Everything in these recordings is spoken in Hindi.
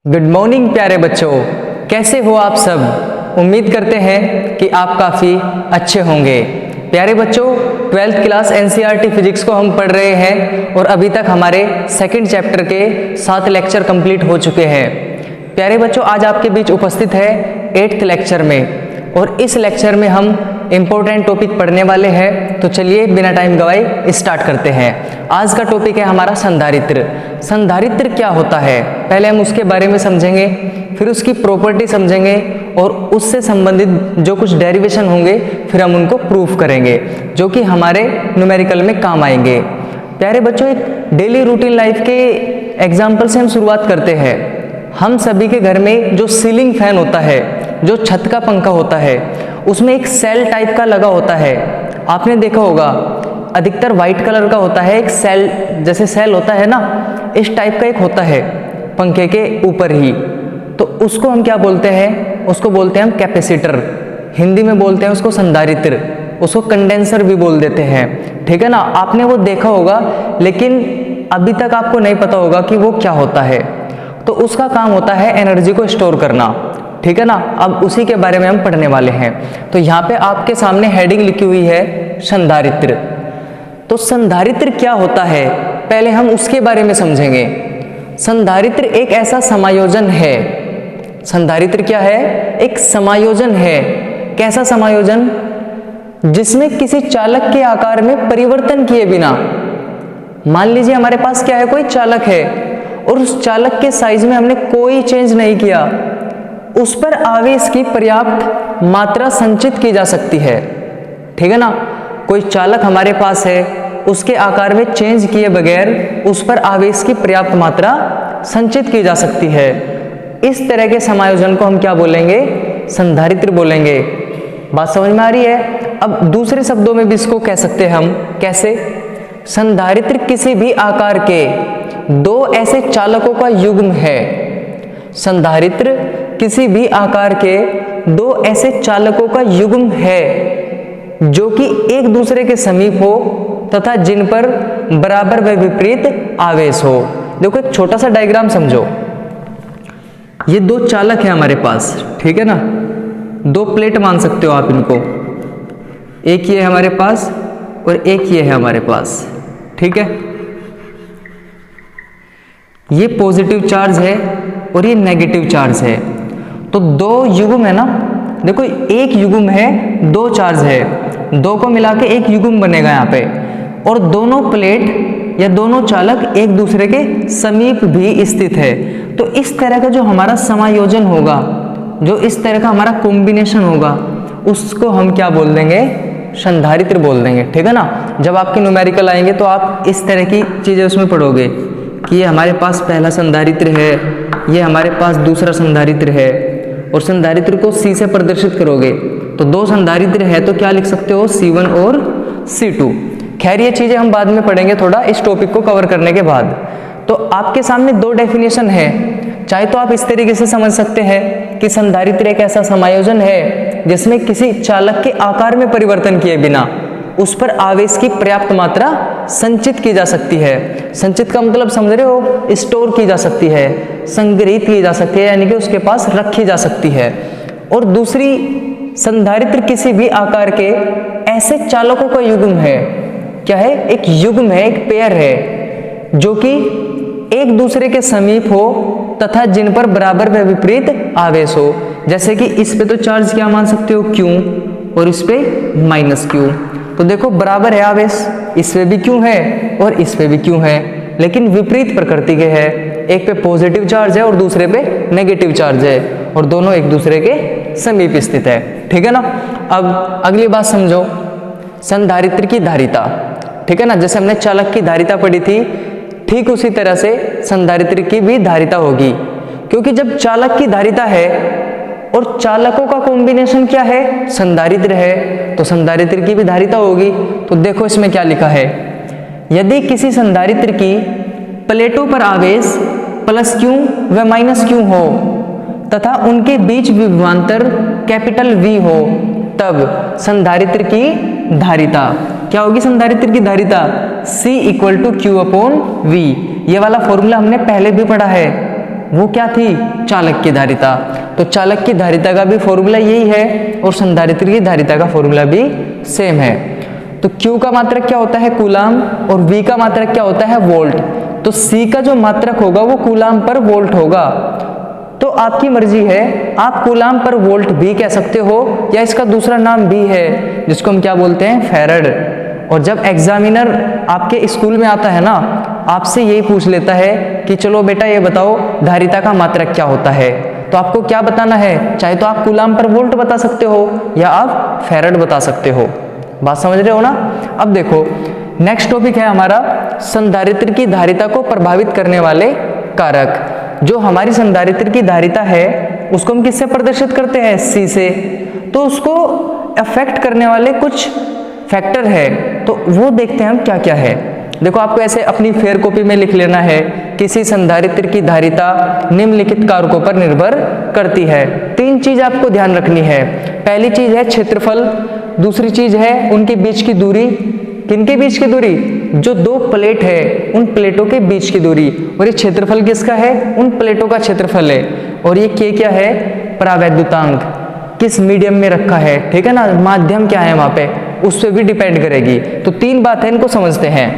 गुड मॉर्निंग प्यारे बच्चों, कैसे हो आप सब। उम्मीद करते हैं कि आप काफ़ी अच्छे होंगे। प्यारे बच्चों, 12th क्लास एनसीईआरटी फिजिक्स को हम पढ़ रहे हैं और अभी तक हमारे सेकंड चैप्टर के 7 लेक्चर कंप्लीट हो चुके हैं। प्यारे बच्चों, आज आपके बीच उपस्थित है 8th लेक्चर में और इस लेक्चर में हम इम्पोर्टेंट टॉपिक पढ़ने वाले हैं। तो चलिए बिना टाइम गवाए स्टार्ट करते हैं। आज का टॉपिक है हमारा संधारित्र। संधारित्र क्या होता है, पहले हम उसके बारे में समझेंगे, फिर उसकी प्रॉपर्टी समझेंगे और उससे संबंधित जो कुछ डेरिवेशन होंगे फिर हम उनको प्रूफ करेंगे, जो कि हमारे न्यूमेरिकल में काम आएंगे। प्यारे बच्चों, एक डेली रूटीन लाइफ के एग्जाम्पल से हम शुरुआत करते हैं। हम सभी के घर में जो सीलिंग फैन होता है, जो छत का पंखा होता है, उसमें एक सेल टाइप का लगा होता है। आपने देखा होगा, अधिकतर व्हाइट कलर का होता है। एक सेल जैसे सेल होता है ना, इस टाइप का एक होता है पंखे के ऊपर ही। तो उसको हम क्या बोलते हैं, उसको बोलते हैं हम कैपेसिटर। हिंदी में बोलते हैं उसको संधारित्र, उसको कंडेंसर भी बोल देते हैं। ठीक है ना, आपने वो देखा होगा लेकिन अभी तक आपको नहीं पता होगा कि वो क्या होता है। तो उसका काम होता है एनर्जी को स्टोर करना। ठीक है ना, अब उसी के बारे में हम पढ़ने वाले हैं। तो यहाँ पे आपके सामने हेडिंग लिखी हुई है संधारित्र। तो संधारित्र क्या होता है, पहले हम उसके बारे में समझेंगे। संधारित्र एक ऐसा समायोजन है। संधारित्र क्या है, एक समायोजन है। कैसा समायोजन, जिसमें किसी चालक के आकार में परिवर्तन किए बिना, मान लीजिए हमारे पास क्या है, कोई चालक है और उस चालक के साइज में हमने कोई चेंज नहीं किया, उस पर आवेश की पर्याप्त मात्रा संचित की जा सकती है। ठीक है ना, कोई चालक हमारे पास है, उसके आकार में चेंज किए बगैर उस पर आवेश की पर्याप्त मात्रा संचित की जा सकती है। इस तरह के समायोजन को हम क्या बोलेंगे, संधारित्र बोलेंगे। बात समझ में आ रही है। अब दूसरे शब्दों में भी इसको कह सकते हैं हम, कैसे, संधारित्र किसी भी आकार के दो ऐसे चालकों का युग्म है। संधारित्र किसी भी आकार के दो ऐसे चालकों का युग्म है जो कि एक दूसरे के समीप हो तथा जिन पर बराबर व विपरीत आवेश हो। देखो एक छोटा सा डायग्राम समझो। ये दो चालक है हमारे पास, ठीक है ना, दो प्लेट मान सकते हो आप इनको। एक ये है हमारे पास और एक ये है हमारे पास। ठीक है, ये पॉजिटिव चार्ज है और ये नेगेटिव चार्ज है। तो दो युग्म है ना, देखो एक युग्म है, दो चार्ज है, दो को मिला के एक युग्म बनेगा यहाँ पे। और दोनों प्लेट या दोनों चालक एक दूसरे के समीप भी स्थित है। तो इस तरह का जो हमारा समायोजन होगा, जो इस तरह का हमारा कॉम्बिनेशन होगा, उसको हम क्या बोल देंगे, संधारित्र बोल देंगे। ठीक है ना, जब आपके न्यूमेरिकल आएंगे तो आप इस तरह की चीजें उसमें पढ़ोगे कि ये हमारे पास पहला संधारित्र है, ये हमारे पास दूसरा संधारित्र है, और संधारित्र को C से प्रदर्शित करोगे तो दो संधारित्र है तो क्या लिख सकते हो, C1 और C2। खैर ये चीजें हम बाद में पढ़ेंगे थोड़ा इस टॉपिक को कवर करने के बाद। तो आपके सामने दो डेफिनेशन है। चाहे तो आप इस तरीके से समझ सकते हैं कि संधारित्र एक ऐसा समायोजन है जिसमें किसी चालक के आकार में परिवर्तन किए बिना उस पर आवेश की पर्याप्त मात्रा संचित की जा सकती है। संचित का मतलब समझ रहे हो, स्टोर की जा सकती है, संग्रहित की जा सकती है, यानी कि उसके पास रखी जा सकती है। और दूसरी, संधारित्र किसी भी आकार के ऐसे चालकों का युग्म है। क्या है, एक युग्म है, एक पेयर है जो कि एक दूसरे के समीप हो तथा जिन पर बराबर व विपरीत आवेश हो। जैसे कि इस पे तो चार्ज क्या मान सकते हो, Q, और इस पे -Q। तो देखो बराबर है आवेश, इस पे भी Q है और इस पे भी Q है, लेकिन विपरीत प्रकृति के है। एक पे पॉजिटिव चार्ज है और दूसरे पे नेगेटिव चार्ज है, और दोनों एक दूसरे के समीप स्थित है। ठीक है ना। अब अगली बात समझो, संधारित्र की धारिता। ठीक है ना, जैसे हमने चालक की धारिता पढ़ी थी, ठीक उसी तरह से संधारित्र की भी धारिता होगी। क्योंकि जब चालक की धारिता है और चालकों का कॉम्बिनेशन क्या है, संधारित्र है, तो संधारित्र की भी धारिता होगी। तो देखो इसमें क्या लिखा है, यदि किसी संधारित्र की प्लेटों पर आवेश +Q व -Q हो तथा उनके बीच विभवांतर V हो, तब संधारित्र की धारिता क्या होगी, संधारित्र की धारिता C = Q/V। ये वाला फॉर्मूला हमने पहले भी पढ़ा है। वो क्या थी, चालक की धारिता। तो चालक की धारिता का भी फॉर्मूला यही है और संधारित्र की धारिता का फॉर्मूला भी सेम है। तो Q का मात्रक क्या होता है, कूलाम, और V का मात्रक क्या होता है, वोल्ट। तो C का जो मात्रक होगा वो कूलाम पर वोल्ट होगा। तो आपकी मर्जी है, आप कूलाम पर वोल्ट भी कह सकते हो या इसका दूसरा नाम भी है जिसको हम क्या बोलते हैं, फैराड। और जब एग्जामिनर आपके स्कूल में आता है ना, आपसे यही पूछ लेता है कि चलो बेटा ये बताओ धारिता का मात्रक क्या होता है, तो आपको क्या बताना है, चाहे तो आप कूलाम पर वोल्ट बता सकते हो या आप फैराड बता सकते हो। बात समझ रहे हो ना। अब देखो नेक्स्ट टॉपिक है हमारा संधारित्र की धारिता को प्रभावित करने वाले कारक। जो हमारी संधारित्र की धारिता है उसको हम किससे प्रदर्शित करते हैं, C से। तो उसको अफेक्ट करने वाले कुछ फैक्टर है, तो वो देखते हैं हम क्या क्या है। देखो आपको ऐसे अपनी फेयर कॉपी में लिख लेना है, किसी संधारित्र की धारिता निम्नलिखित कारकों पर निर्भर करती है। 3 चीज आपको ध्यान रखनी है। पहली चीज है क्षेत्रफल, दूसरी चीज है उनके बीच की दूरी। किनके बीच की दूरी, जो 2 प्लेट है उन प्लेटों के बीच की दूरी। और ये क्षेत्रफल किसका है, उन प्लेटों का क्षेत्रफल है। और ये K क्या है, परावैद्युतांक, किस मीडियम में रखा है, ठीक है ना, माध्यम क्या है वहां पे, उस पर भी डिपेंड करेगी। तो 3 बात है, इनको समझते हैं।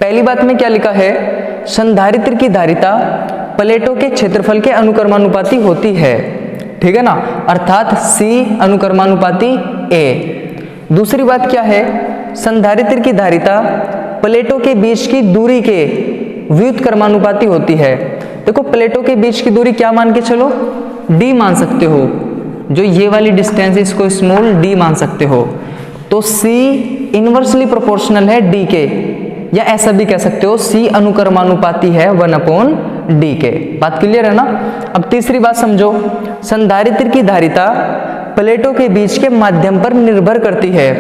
पहली बात में क्या लिखा है, संधारित्र की धारिता प्लेटों के क्षेत्रफल के अनुक्रमानुपाती होती है, ठीक है ना, अर्थात C अनुक्रमानुपाती A। दूसरी बात क्या है, संधारित्र की धारिता प्लेटों के बीच की दूरी के व्युत्क्रमानुपाती होती है। देखो प्लेटों के बीच की दूरी क्या मान के चलो, D मान सकते हो, जो ये वाली डिस्टेंस इसको स्मॉल d मान सकते हो। तो C इनवर्सली प्रोपोर्शनल है D के, या ऐसा भी कह सकते हो C अनुक्रमानुपाती है 1/d के। बात क्लियर है ना। अब तीसरी बात समझो, संधारित्र की धारिता प्लेटों के बीच के माध्यम पर निर्भर करती है।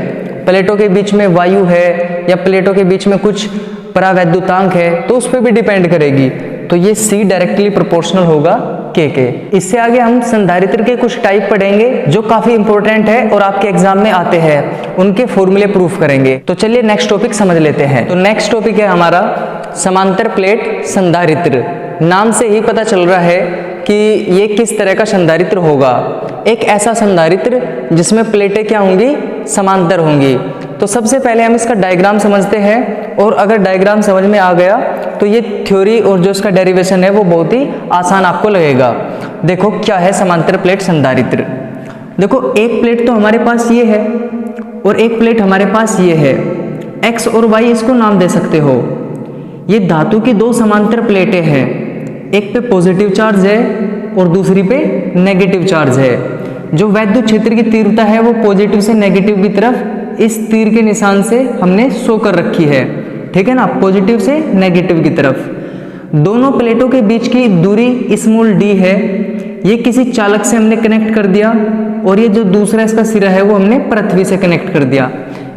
प्लेटों के बीच में वायु है या प्लेटों के बीच में कुछ परावैद्युतांक है, तो उस पर भी डिपेंड करेगी। तो ये C डायरेक्टली प्रोपोर्शनल होगा K के। इससे आगे हम संधारित्र के कुछ टाइप पढ़ेंगे जो काफी इंपॉर्टेंट है और आपके एग्जाम में आते हैं, उनके फॉर्मूले प्रूफ करेंगे। तो चलिए नेक्स्ट टॉपिक समझ लेते हैं। तो नेक्स्ट टॉपिक है हमारा समांतर प्लेट संधारित्र। नाम से ही पता चल रहा है कि ये किस तरह का संधारित्र होगा। एक ऐसा संधारित्र जिसमें प्लेटें क्या होंगी, समांतर होंगी। तो सबसे पहले हम इसका डायग्राम समझते हैं, और अगर डायग्राम समझ में आ गया तो ये थ्योरी और जो इसका डेरिवेशन है वो बहुत ही आसान आपको लगेगा। देखो क्या है समांतर प्लेट संधारित्र। देखो एक प्लेट तो हमारे पास ये है और एक प्लेट हमारे पास ये है, X और Y इसको नाम दे सकते हो। ये धातु की 2 समांतर प्लेटें हैं, एक पे पॉजिटिव चार्ज है और दूसरी पे नेगेटिव चार्ज है। जो वैद्युत क्षेत्र की तीव्रता है वो पॉजिटिव से नेगेटिव की तरफ इस तीर के निशान से हमने शो कर रखी है, ठीक है ना, पॉजिटिव से नेगेटिव की तरफ। दोनों प्लेटों के बीच की दूरी स्मॉल d है। ये किसी चालक से हमने कनेक्ट कर दिया, और ये जो दूसरा इसका सिरा है वो हमने पृथ्वी से कनेक्ट कर दिया।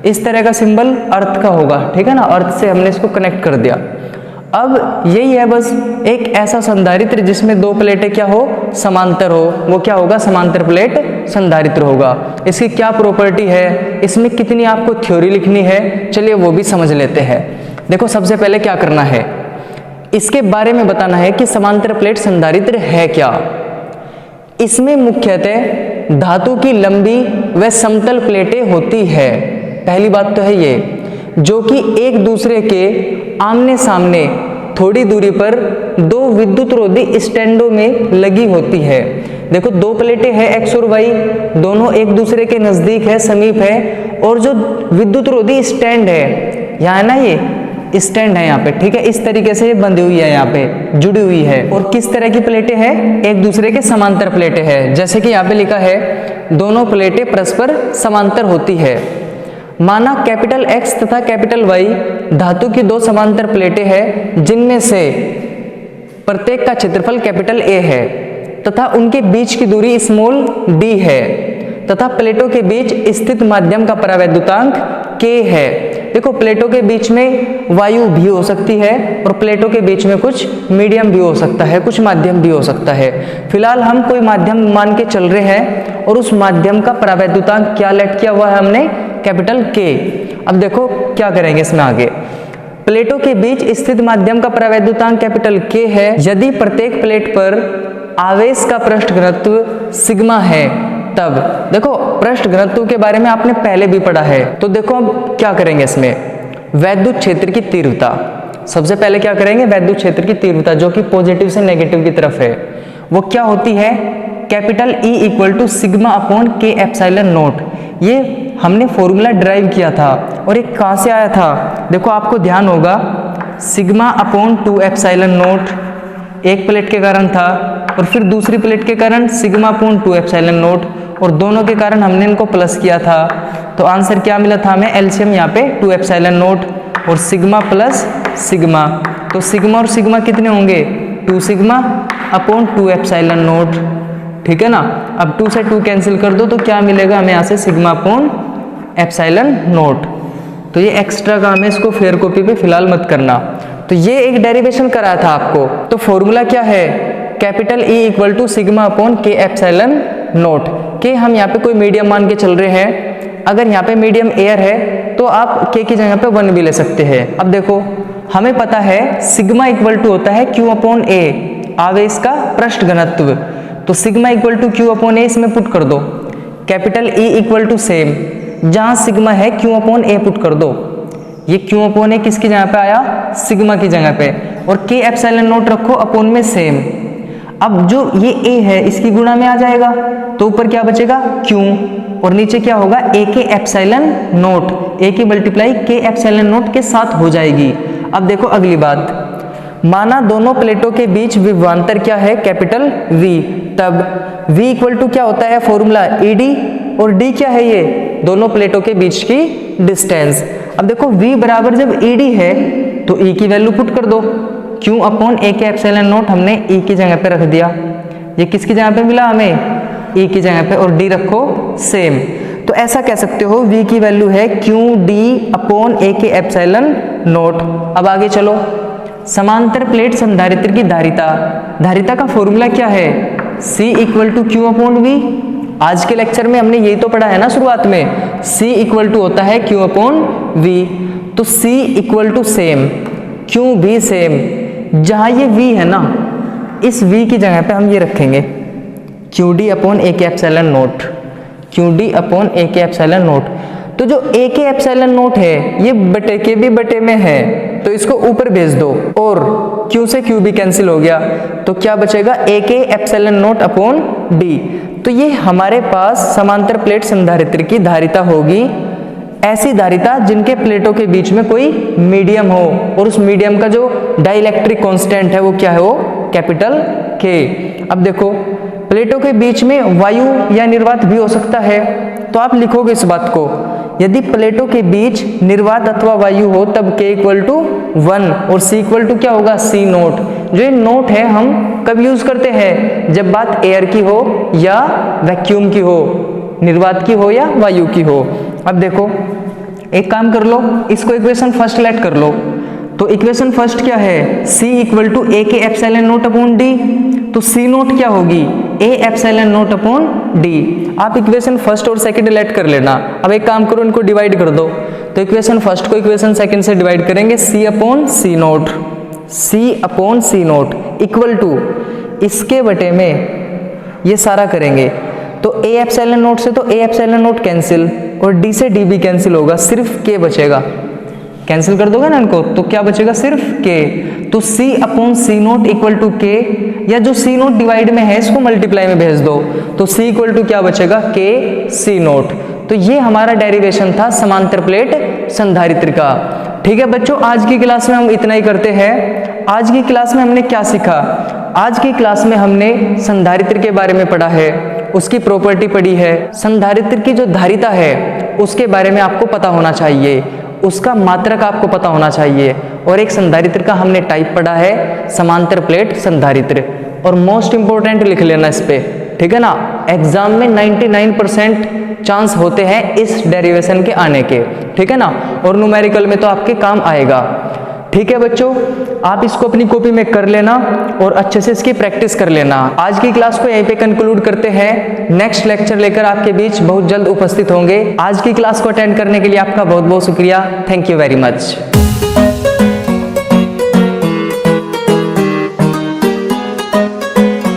इस तरह का सिंबल अर्थ का होगा, ठीक है ना, अर्थ से हमने इसको कनेक्ट कर दिया। अब यही है बस एक ऐसा संधारित्र जिसमें 2 प्लेटें क्या हो, समांतर हो, वो क्या होगा, समांतर प्लेट संधारित्र होगा। इसकी क्या प्रॉपर्टी है, इसमें कितनी आपको थ्योरी लिखनी है, चलिए वो भी समझ लेते हैं। देखो सबसे पहले क्या करना है, इसके बारे में बताना है कि समांतर प्लेट संधारित्र है क्या। इसमें मुख्यतः धातु की लंबी व समतल प्लेटें होती है। पहली बात तो है ये, जो कि एक दूसरे के आमने सामने थोड़ी दूरी पर 2 विद्युत रोधी स्टैंडों में लगी होती है। देखो 2 प्लेटें हैं X और Y, दोनों एक दूसरे के नजदीक है, समीप है, और जो विद्युत रोधी स्टैंड है यहाँ ना, ये स्टैंड है यहाँ पे, ठीक है, इस तरीके से बंधी हुई है, यहाँ पे जुड़ी हुई है। और किस तरह की प्लेटें हैं, एक दूसरे के समांतर प्लेटें हैं। जैसे कि यहाँ पे लिखा है दोनों प्लेटें परस्पर समांतर होती है। माना कैपिटल X तथा कैपिटल Y धातु की 2 समांतर प्लेटें हैं, जिनमें से प्रत्येक का क्षेत्रफल कैपिटल A है तथा उनके बीच की दूरी स्मॉल d है, तथा प्लेटों के बीच स्थित माध्यम का परावैद्युतांक K है। देखो प्लेटों के बीच में वायु भी हो सकती है और प्लेटों के बीच में कुछ मीडियम भी हो सकता है, कुछ माध्यम भी हो सकता है। फिलहाल हम कोई माध्यम मान के चल रहे हैं और उस माध्यम का परावैद्युतांक क्या लेट किया हुआ है हमने, कैपिटल K। अब देखो क्या करेंगे इसमें आगे। प्लेटों के बीच स्थित माध्यम का परावैद्युतांक कैपिटल K है यदि प्रत्येक प्लेट पर आवेश का पृष्ठ घनत्व सिग्मा है। तब देखो पृष्ठ घनत्व के बारे में आपने पहले भी पढ़ा है, तो देखो अब क्या करेंगे इसमें, वैद्युत क्षेत्र की तीव्रता। सबसे पहले क्या करेंगे, वैद्युत क्षेत्र की तीव्रता जो कि पॉजिटिव से नेगेटिव की तरफ है, वो क्या होती है, capital E equal to sigma upon K epsilon nought. ये हमने फॉर्मूला ड्राइव किया था और ये कहाँ से आया था, देखो आपको ध्यान होगा, सिग्मा अपॉन 2 एप्सिलॉन नोट एक प्लेट के कारण था और फिर दूसरी प्लेट के कारण सिग्मा अपॉन 2 एप्सिलॉन नोट, और दोनों के कारण हमने इनको प्लस किया था। तो आंसर क्या मिला था हमें, एलसीएम यहाँ पे 2 एप्सिलॉन नोट और सिग्मा प्लस सिग्मा। तो सिग्मा और सिग्मा कितने होंगे, 2 सिग्मा अपॉन 2 एप्सिलॉन नोट, ठीक है ना। अब 2 से 2 कैंसिल कर दो तो क्या मिलेगा हमें यहाँ से, सिग्मा अपॉन एप्सिलॉन नोट। तो ये एक्स्ट्रा काम है, इसको फेयर कॉपी पे फिलहाल मत करना। तो ये एक डेरिवेशन कराया था आपको। तो फॉर्मूला क्या है, capital E equal to sigma upon K epsilon nought. के हम यहाँ पे कोई मीडियम मान के चल रहे हैं, अगर यहाँ पे मीडियम एयर है तो आप K की जगह पे 1 भी ले सकते हैं। अब देखो हमें पता है सिग्मा इक्वल टू होता है Q अपॉन A, आवेश का पृष्ठ घनत्व। तो sigma equal to Q upon A इसमें पुट कर दो, capital E equal to same, जहाँ सिग्मा है Q अपॉन A पुट कर दो। ये Q अपॉन A किसकी जगह पे आया, सिग्मा की जगह पे, और K एप्सिलॉन नोट रखो अपॉन में सेम। अब जो ये A है इसकी गुणा में आ जाएगा, तो ऊपर क्या बचेगा Q, और नीचे क्या होगा A के एप्सिलॉन नोट, A की मल्टीप्लाई K एप्सिलॉन नोट के साथ हो जाएगी। अब देखो अगली बात, माना दोनों प्लेटों के बीच विभवांतर क्या है, कैपिटल V। तब V इक्वल टू क्या होता है, फॉर्मूला ED, और D क्या है, ये दोनों प्लेटों के बीच की डिस्टेंस। अब देखो V बराबर जब ED है तो E की वैल्यू पुट कर दो, Q अपॉन A के एप्सिलॉन नोट हमने E की जगह पे रख दिया, ये किसकी जगह पे मिला हमें, E की जगह पे, और D रखो सेम। तो ऐसा कह सकते हो V की वैल्यू है QD अपॉन A के एप्सिलॉन नोट। अब आगे चलो, समांतर प्लेट संधारित्र की धारिता, धारिता का फॉर्मूला क्या है, C equal to Q upon V। आज के लेक्चर में हमने यही तो पढ़ा है ना शुरुआत में, C इक्वल टू होता है Q अपॉन V। तो C equal to same, Q भी सेम, जहां ये V है ना, इस V की जगह पे हम ये रखेंगे QD अपॉन A के epsilon note, QD upon A के एप्सिलॉन नोट। तो जो A के एप्सिलॉन नोट है ये बटे के भी बटे में है, तो इसको ऊपर भेज दो, और Q से Q भी कैंसिल हो गया, तो क्या बचेगा, A के एप्सिलॉन नोट अपॉन D। तो ये हमारे पास समांतर प्लेट संधारित्र की धारिता होगी, ऐसी धारिता जिनके प्लेटों के बीच में कोई मीडियम हो, और उस मीडियम का जो डाइलेक्ट्रिक कांस्टेंट है वो क्या है, वो कैपिटल K। अब देखो प्लेटों के बीच में वायु या निर्वात भी हो सकता है, तो आप लिखोगे इस बात को, यदि प्लेटों के बीच निर्वात अथवा वायु हो तब K इक्वल टू 1 और C इक्वल टू क्या होगा, C नोट। जो ये नोट है हम कब यूज करते हैं, जब बात एयर की हो या वैक्यूम की हो, निर्वात की हो या वायु की हो। अब देखो एक काम कर लो, इसको इक्वेशन फर्स्ट लेट कर लो। तो इक्वेशन फर्स्ट क्या है, C इक्वल टू A के एप्सिलॉन नोट अपॉन D, तो C नोट क्या होगी, A epsilon naught upon D। आप इक्वेशन फर्स्ट और सेकंड लेट कर लेना। अब एक काम करो, इनको डिवाइड कर दो, तो इक्वेशन फर्स्ट को इक्वेशन सेकंड से डिवाइड करेंगे, C upon C nought, C upon C nought equal to इसके बटे में ये सारा करेंगे, तो A एप्सिलॉन नोट से तो A एप्सिलॉन नोट कैंसिल, और D से D भी कैंसिल होगा, सिर्फ K बचेगा। कैंसिल कर दोगे ना इनको, तो क्या बचेगा, सिर्फ K। तो C upon C nought equal to K, या जो C नोट डिवाइड में है इसको मल्टीप्लाई में भेज दो, तो C इक्वल टू क्या बचेगा, K C नोट। तो ये हमारा डेरिवेशन था समांतर प्लेट संधारित्र का। ठीक है बच्चों, आज की क्लास में हम इतना ही करते हैं। आज की क्लास में हमने क्या सीखा, आज की क्लास में हमने संधारित्र के बारे में पढ़ा है, उसकी प्रॉपर्टी पढ़ी है, संधारित्र की जो धारिता है उसके बारे में आपको पता होना चाहिए, उसका मात्रक आपको पता होना चाहिए, और एक संधारित्र का हमने टाइप पढ़ा है समांतर प्लेट संधारित्र। और मोस्ट इंपोर्टेंट लिख लेना इस पे, ठीक है ना, एग्जाम में 99% चांस होते हैं इस डेरिवेशन के आने के, ठीक है ना, और न्यूमेरिकल में तो आपके काम आएगा। ठीक है बच्चों, आप इसको अपनी कॉपी में कर लेना और अच्छे से इसकी प्रैक्टिस कर लेना। आज की क्लास को यहीं पे कंक्लूड करते हैं, नेक्स्ट लेक्चर लेकर आपके बीच बहुत जल्द उपस्थित होंगे। आज की क्लास को अटेंड करने के लिए आपका बहुत बहुत शुक्रिया, थैंक यू वेरी मच।